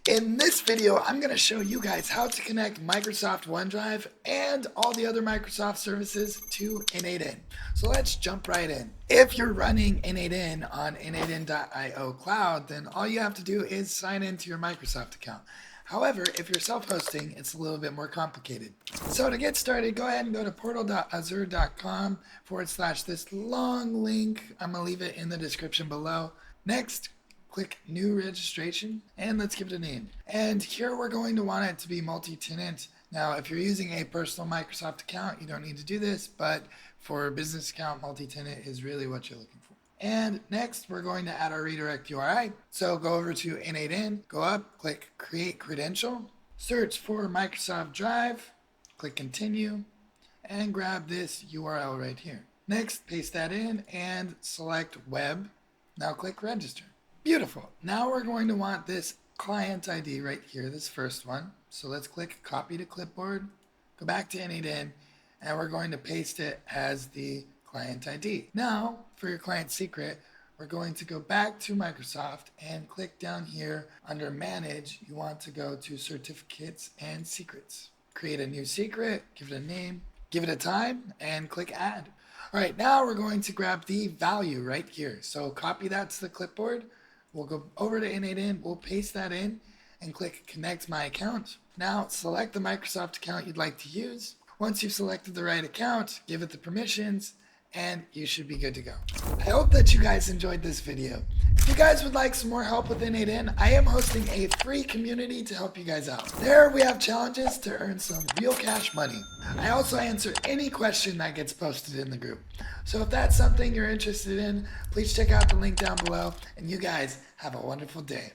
In this video, I'm going to show you guys how to connect Microsoft OneDrive and all the other Microsoft services to n8n. So let's jump right in. If you're running n8n on n8n.io cloud, then all you have to do is sign into your Microsoft account. However, if you're self-hosting, it's a little bit more complicated. So to get started, go ahead and go to portal.azure.com/this long link. I'm going to leave it in the description below. Next, click New Registration, and let's give it a name. And here we're going to want it to be multi-tenant. Now, if you're using a personal Microsoft account, you don't need to do this, but for a business account, multi-tenant is really what you're looking for. And next, we're going to add our redirect URI. So go over to n8n, go up, click Create Credential, search for Microsoft Drive, click Continue, and grab this URL right here. Next, paste that in and select Web. Now click Register. Beautiful. Now we're going to want this client ID right here, this first one. So let's click Copy to Clipboard, go back to n8n, and we're going to paste it as the client ID. Now, for your client secret, we're going to go back to Microsoft and click down here under Manage. You want to go to Certificates and Secrets. Create a new secret, give it a name, give it a time, and click Add. All right, now we're going to grab the value right here. So copy that to the clipboard. We'll go over to n8n, we'll paste that in and click Connect My Account. Now select the Microsoft account you'd like to use. Once you've selected the right account, give it the permissions, and you should be good to go. I hope that you guys enjoyed this video. If you guys would like some more help with n8n, I am hosting a free community to help you guys out. There we have challenges to earn some real cash money. I also answer any question that gets posted in the group. So if that's something you're interested in, please check out the link down below, and you guys have a wonderful day.